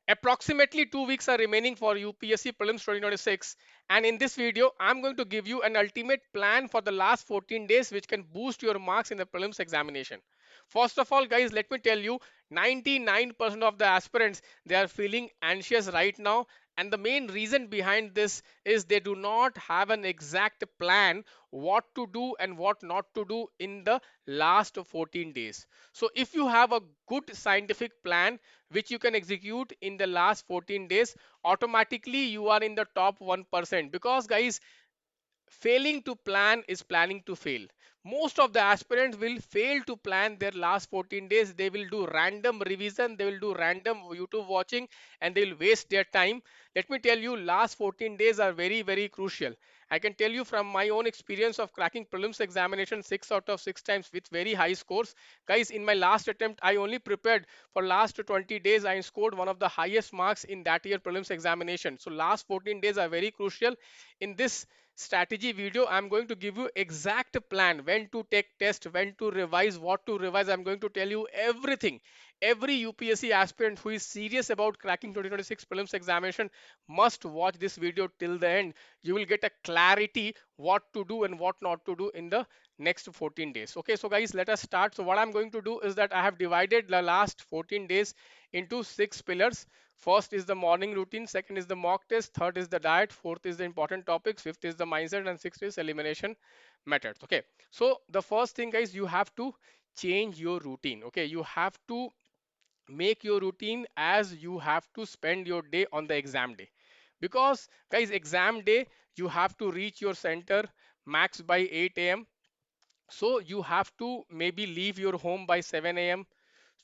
Approximately 2 weeks are remaining for UPSC Prelims 2026, and in this video I'm going to give you an ultimate plan for the last 14 days which can boost your marks in the prelims examination. First of all guys, let me tell you, 99% of the aspirants, they are feeling anxious right now, and the main reason behind this is they do not have an exact plan what to do and what not to do in the last 14 days. So if you have a good scientific plan which you can execute in the last 14 days, automatically you are in the top 1%. Because guys, failing to plan is planning to fail. Most of the aspirants will fail to plan their last 14 days. They will do random revision, they will do random YouTube watching, and they will waste their time. Let me tell you, last 14 days are very crucial. I can tell you from my own experience of cracking prelims examination 6 out of 6 times with very high scores. Guys, in my last attempt, I only prepared for last 20 days. I scored one of the highest marks in that year prelims examination. So last 14 days are very crucial. In this strategy video, I'm going to give you exact plan when to take test, when to revise, what to revise. I'm going to tell you everything. Every UPSC aspirant who is serious about cracking 2026 prelims examination must watch this video till the end. You will get a clarity what to do and what not to do in the next 14 days. Okay, so guys, let us start. So what I'm going to do is that I have divided the last 14 days into 6 pillars. First is the morning routine, second is the mock test, third is the diet, fourth is the important topics, fifth is the mindset, and sixth is elimination methods. Okay, so the first thing guys, you have to change your routine. Okay, you have to make your routine as you have to spend your day on the exam day. Because guys, exam day, you have to reach your center max by 8 a.m. So you have to maybe leave your home by 7 a.m.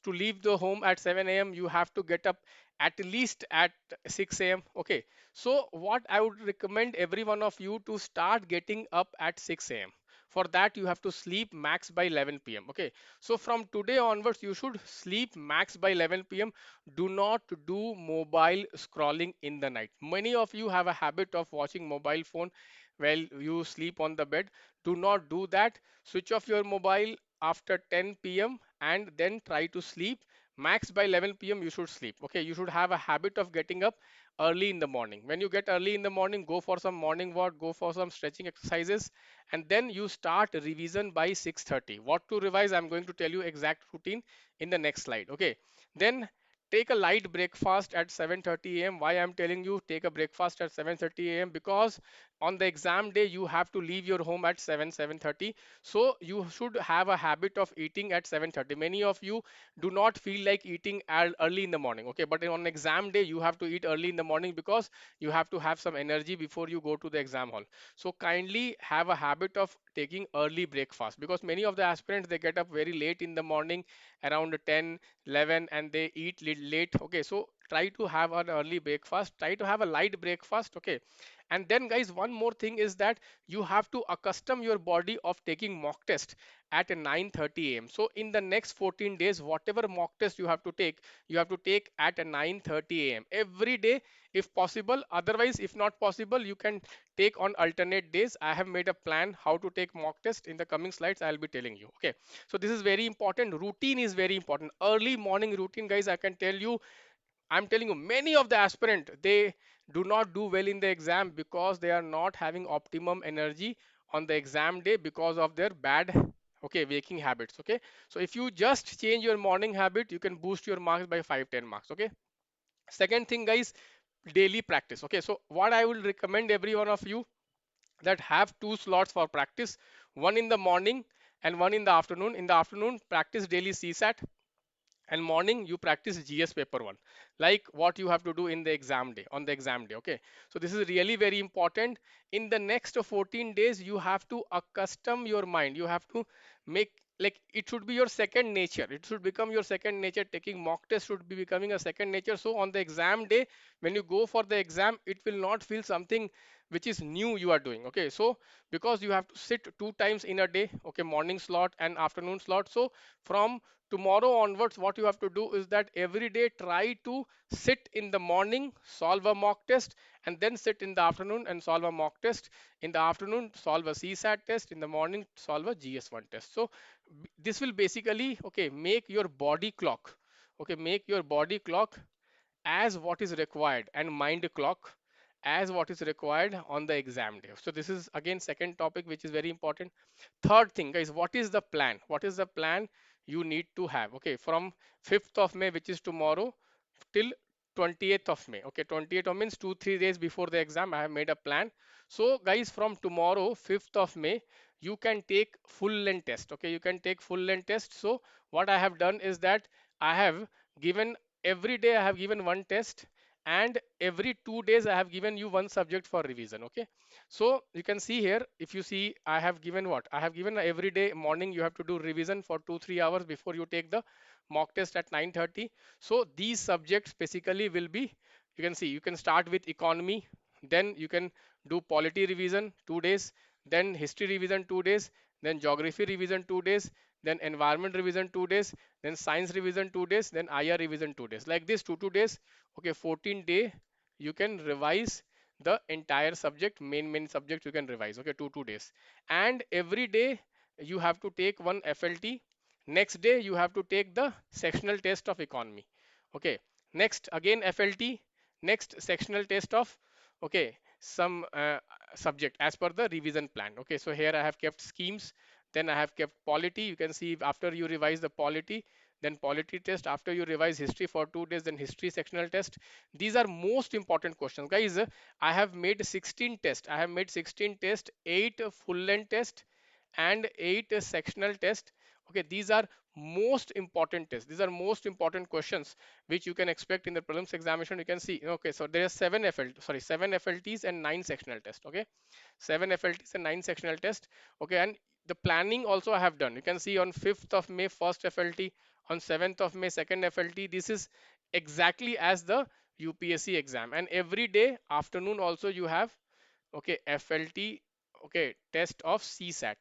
To leave the home at 7 a.m. you have to get up at least at 6 a.m. Okay, so what I would recommend every one of you to start getting up at 6 a.m. For that you have to sleep max by 11 p.m. Okay, so from today onwards you should sleep max by 11 p.m. Do not do mobile scrolling in the night. Many of you have a habit of watching mobile phone while you sleep on the bed. Do not do that. Switch off your mobile after 10 p.m. and then try to sleep. Max by 11 p.m. you should sleep. Okay, you should have a habit of getting up early in the morning. When you get early in the morning, go for some morning walk, go for some stretching exercises, and then you start revision by 6:30. What to revise, I'm going to tell you exact routine in the next slide. Okay, then take a light breakfast at 7:30 a.m. Why I'm telling you take a breakfast at 7:30 a.m. because on the exam day you have to leave your home at 7:30. So you should have a habit of eating at 7:30. Many of you do not feel like eating early in the morning. Okay, but on exam day you have to eat early in the morning because you have to have some energy before you go to the exam hall. So kindly have a habit of taking early breakfast, because many of the aspirants, they get up very late in the morning around 10 11 and they eat late. Okay, so try to have an early breakfast, try to have a light breakfast. Okay, and then guys, one more thing is that you have to accustom your body of taking mock test at 9:30 a.m. So in the next 14 days, whatever mock test you have to take, you have to take at 9:30 a.m. every day if possible. Otherwise, if not possible, you can take on alternate days. I have made a plan how to take mock test. In the coming slides I'll be telling you. Okay, so this is very important. Routine is very important. Early morning routine, guys, I can tell you, I'm telling you, many of the aspirant, they do not do well in the exam because they are not having optimum energy on the exam day because of their bad, okay, waking habits. Okay, so if you just change your morning habit, you can boost your marks by 5-10 marks. Okay, second thing guys, daily practice. Okay, so what I will recommend every one of you, that have 2 slots for practice, one in the morning and one in the afternoon. In the afternoon, practice daily CSAT, and morning you practice GS paper 1, like what you have to do in the exam day, on the exam day. Okay, so this is really very important. In the next 14 days you have to accustom your mind, you have to make, like, it should be your second nature, it should become your second nature. Taking mock test should be becoming a second nature. So on the exam day, when you go for the exam, it will not feel something which is new you are doing. Okay, so because you have to sit 2 times in a day, okay, morning slot and afternoon slot. So from tomorrow onwards, what you have to do is that every day try to sit in the morning, solve a mock test, and then sit in the afternoon and solve a mock test. In the afternoon, solve a CSAT test. In the morning, solve a GS1 test. So this will basically, okay, make your body clock, okay, make your body clock as what is required and mind clock as what is required on the exam day. So this is again second topic which is very important. Third thing, guys, what is the plan? What is the plan you need to have? Okay, from 5th of May, which is tomorrow, till 20th of May. Okay, 20th of means 2 3 days before the exam I have made a plan. So guys, from tomorrow 5th of May, you can take full length test. Okay, you can take full length test. So what I have done is that I have given every day I have given one test, and every 2 days I have given you one subject for revision. Okay, so you can see here, if you see, I have given what I have given every day morning you have to do revision for 2 3 hours before you take the mock test at 9:30. So these subjects basically will be, you can see, you can start with economy, then you can do polity revision 2 days, then history revision 2 days, then geography revision 2 days, then environment revision 2 days, then science revision 2 days, then IR revision 2 days. Like this, 2 days. Okay, 14 day you can revise the entire subject, main subject you can revise. Okay, 2 days, and every day you have to take one FLT. Next day you have to take the sectional test of economy. Okay, next again FLT, next sectional test of, okay, some subject as per the revision plan. Okay, so here I have kept schemes, then I have kept polity. You can see after you revise the polity, then polity test. After you revise history for 2 days, then history sectional test. These are most important questions, guys. I have made 16 tests. I have made 16 tests, 8 full length test and 8 sectional test. Okay, these are most important tests. These are most important questions which you can expect in the prelims examination. You can see, okay, so there are 7 FLTs and 9 sectional tests. Okay, 7 FLTs and 9 sectional tests. Okay, and the planning also I have done. You can see on 5th of May first FLT, on 7th of May second FLT. This is exactly as the UPSC exam, and every day afternoon also you have, okay, FLT, okay, test of CSAT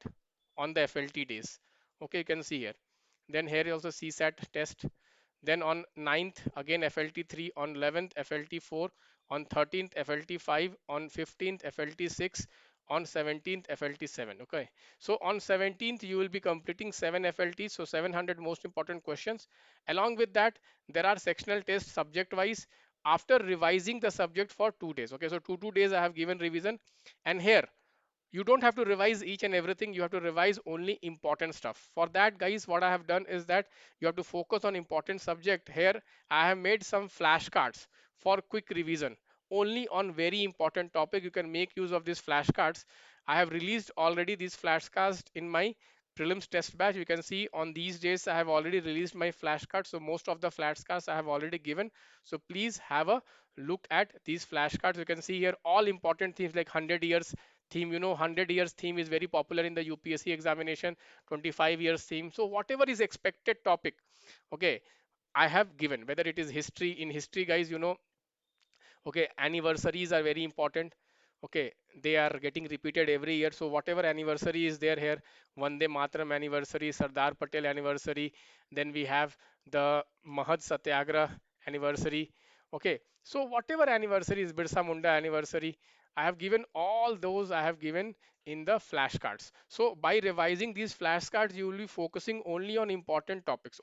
on the FLT days. Okay, you can see here. Then here is also CSAT test. Then on 9th again FLT3, on 11th FLT4, on 13th FLT5, on 15th FLT6, on 17th FLT7. Okay, so on 17th you will be completing 7 FLTs, so 700 most important questions. Along with that, there are sectional tests subject wise after revising the subject for 2 days. Okay, so two days I have given revision, and here you don't have to revise each and everything. You have to revise only important stuff. For that, guys, what I have done is that you have to focus on important subject. Here I have made some flashcards for quick revision only on very important topic. You can make use of these flashcards. I have released already these flashcards in my prelims test batch. You can see on these days I have already released my flashcards, so most of the flashcards I have already given. So please have a look at these flashcards. You can see here all important things like 100 years theme. 100 years theme is very popular in the UPSC examination. 25 years theme. So whatever is expected topic, okay, I have given. Whether it is history, in history, guys, okay, anniversaries are very important. Okay, they are getting repeated every year. So whatever anniversary is there here, Vande Mataram anniversary, Sardar Patel anniversary, then we have the Mahad Satyagrah anniversary. Okay, so whatever anniversary is, Birsa Munda anniversary, I have given all those. I have given in the flashcards. So by revising these flashcards, you will be focusing only on important topics,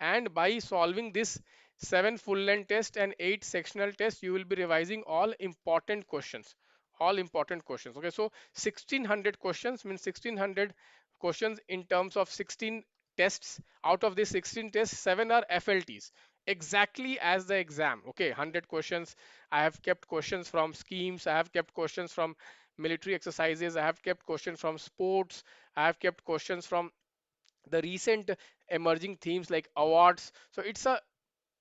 and by solving this 7 full length test and 8 sectional tests, you will be revising all important questions. Okay, so 1600 questions means 1600 questions in terms of 16 tests. Out of these 16 tests, 7 are FLTs, exactly as the exam. Okay, 100 questions. I have kept questions from schemes. I have kept questions from military exercises. I have kept questions from sports. I have kept questions from the recent emerging themes like awards. So it's a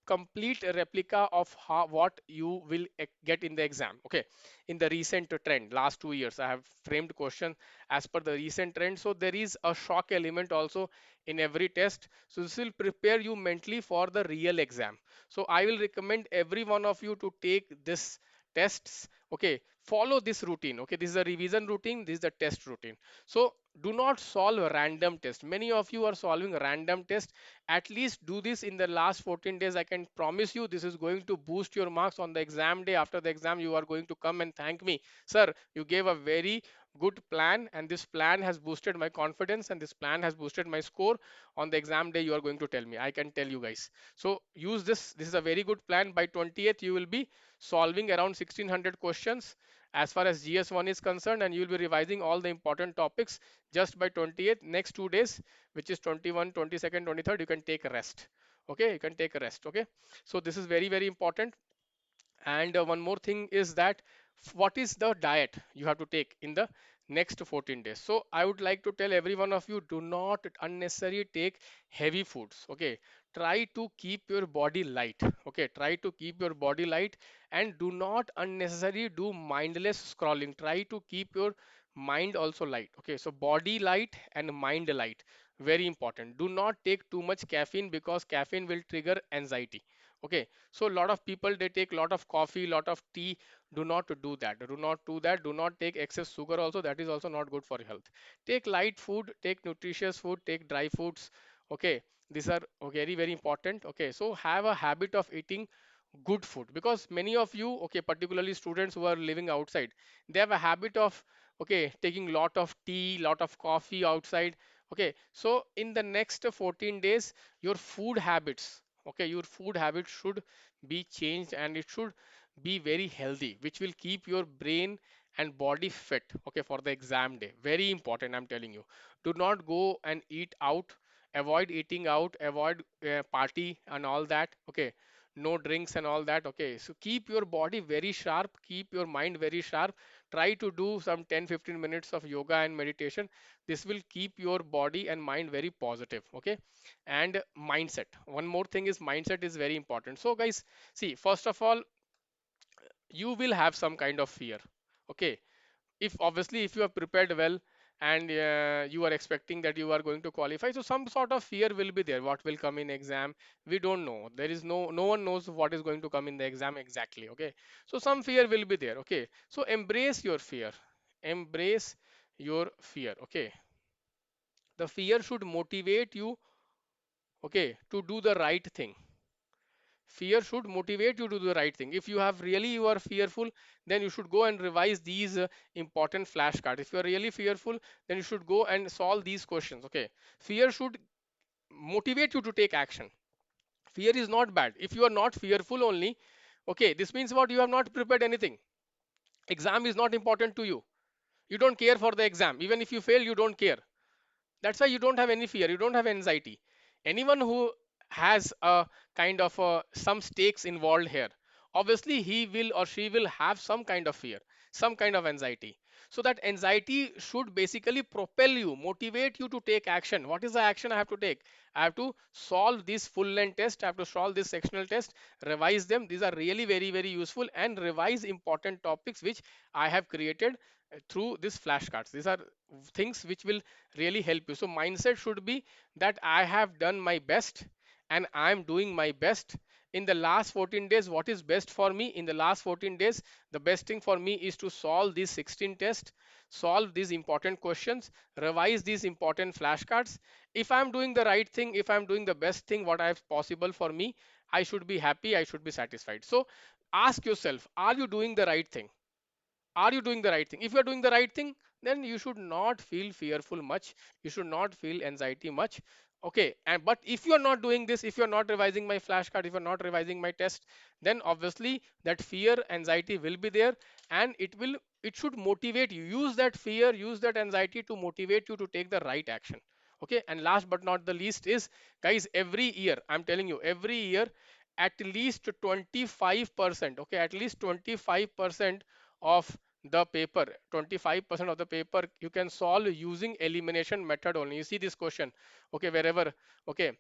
complete replica of what you will get in the exam. Okay, in the recent trend, last 2 years I have framed question as per the recent trend. So there is a shock element also in every test. So this will prepare you mentally for the real exam. So I will recommend every one of you to take this tests. Okay, follow this routine. Okay, this is a revision routine, this is the test routine. So do not solve a random test. Many of you are solving random test. At least do this in the last 14 days. I can promise you this is going to boost your marks on the exam day. After the exam, you are going to come and thank me, sir, you gave a very good plan, and this plan has boosted my confidence, and this plan has boosted my score on the exam day. You are going to tell me, I can tell you guys. So use this. This is a very good plan. By 20th you will be solving around 1600 questions as far as GS1 is concerned, and you will be revising all the important topics just by 20th. Next 2 days, which is 21, 22nd, 23rd, you can take a rest. Okay, you can take a rest. Okay, so this is very, very important. And one more thing is that what is the diet you have to take in the next 14 days. So I would like to tell every one of you, do not unnecessarily take heavy foods. Okay, try to keep your body light. Okay, try to keep your body light, and do not unnecessarily do mindless scrolling. Try to keep your mind also light. Okay, so body light and mind light, very important. Do not take too much caffeine, because caffeine will trigger anxiety. Okay, so a lot of people, they take a lot of coffee, lot of tea. Do not do that. Do not do that. Do not take excess sugar also. That is also not good for your health. Take light food, take nutritious food, take dry foods. Okay, these are very, very important. Okay, so have a habit of eating good food, because many of you, okay, particularly students who are living outside, they have a habit of, okay, taking lot of tea, lot of coffee outside. Okay, so in the next 14 days, your food habits, okay, your food habits should be changed, and it should be very healthy, which will keep your brain and body fit, okay, for the exam day. Very important, I'm telling you. Do not go and eat out. Avoid eating out, avoid party and all that. Okay, no drinks and all that. Okay, so keep your body very sharp, keep your mind very sharp. Try to do some 10-15 minutes of yoga and meditation. This will keep your body and mind very positive. Okay, and mindset, one more thing is mindset is very important. So guys, see, first of all, you will have some kind of fear. Okay, if obviously if you are prepared well, and you are expecting that you are going to qualify, so some sort of fear will be there. What will come in exam, we don't know. There is no one knows what is going to come in the exam exactly. Okay, so some fear will be there. Okay, so embrace your fear, embrace your fear. Okay, the fear should motivate you, okay, to do the right thing. Fear should motivate you to do the right thing. If you have really, you are fearful, then you should go and revise these important flashcards. If you are really fearful, then you should go and solve these questions. Okay, fear should motivate you to take action. Fear is not bad. If you are not fearful only, okay, this means what? You have not prepared anything. Exam is not important to you. You don't care for the exam. Even if you fail, you don't care. That's why you don't have any fear, you don't have anxiety. Anyone who has a kind of some stakes involved here, obviously he will or she will have some kind of fear, some kind of anxiety. So that anxiety should basically propel you, motivate you to take action. What is the action I have to take? I have to solve this full length test, I have to solve this sectional test, revise them. These are really very, very useful, and revise important topics which I have created through these flashcards. These are things which will really help you. So mindset should be that I have done my best, and I am doing my best. In the last 14 days, what is best for me? In the last 14 days, the best thing for me is to solve these 16 tests, solve these important questions, revise these important flashcards. If I'm doing the right thing, if I'm doing the best thing, what I have possible for me, I should be happy, I should be satisfied. So ask yourself, are you doing the right thing? Are you doing the right thing? If you are doing the right thing, then you should not feel fearful much, you should not feel anxiety much. Okay, and but if you are not doing this, if you are not revising my flashcard, if you are not revising my test, then obviously that fear, anxiety will be there, and it should motivate you. Use that fear, use that anxiety to motivate you to take the right action. Okay, and last but not the least is, guys, every year, I'm telling you, every year at least 25%, okay, at least 25% of the paper, 25% of the paper you can solve using elimination method only. You see this question, okay, wherever, okay,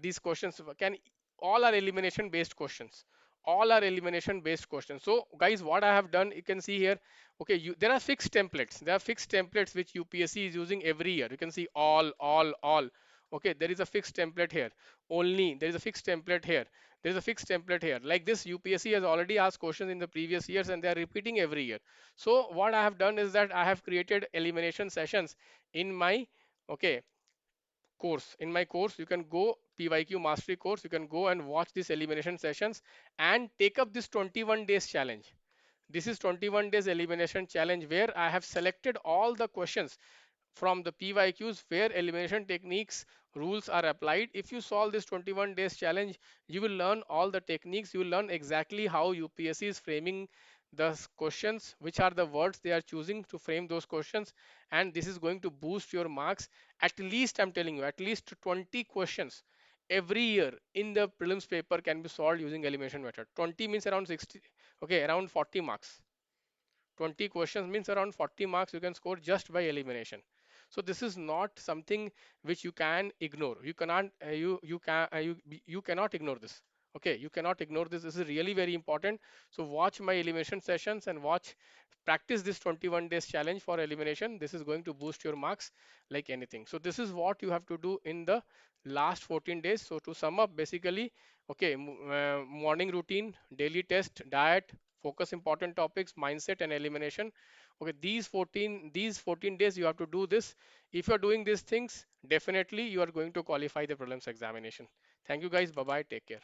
these questions can, all are elimination based questions, all are elimination based questions. So guys, what I have done, you can see here, okay, there are fixed templates, there are fixed templates which UPSC is using every year. You can see all, okay, there is a fixed template here, only there is a fixed template here, there is a fixed template here. Like this, UPSC has already asked questions in the previous years, and they are repeating every year. So what I have done is that I have created elimination sessions in my, okay, course. In my course, you can go PYQ mastery course, you can go and watch these elimination sessions and take up this 21 days challenge. This is 21 days elimination challenge where I have selected all the questions from the PYQs where elimination techniques rules are applied. If you solve this 21 days challenge, you will learn all the techniques. You will learn exactly how UPSC is framing the questions, which are the words they are choosing to frame those questions, and this is going to boost your marks. At least I'm telling you, at least 20 questions every year in the prelims paper can be solved using elimination method. 20 means around 60, okay, around 40 marks. 20 questions means around 40 marks you can score just by elimination. So this is not something which you can ignore. You cannot you cannot ignore this. Okay, you cannot ignore this. This is really very important. So watch my elimination sessions and watch, practice this 21 days challenge for elimination. This is going to boost your marks like anything. So this is what you have to do in the last 14 days. So to sum up, basically, okay, morning routine, daily test, diet, focus important topics, mindset, and elimination. Okay, these 14 days you have to do this. If you are doing these things, definitely you are going to qualify the prelims examination. Thank you guys. Bye bye. Take care.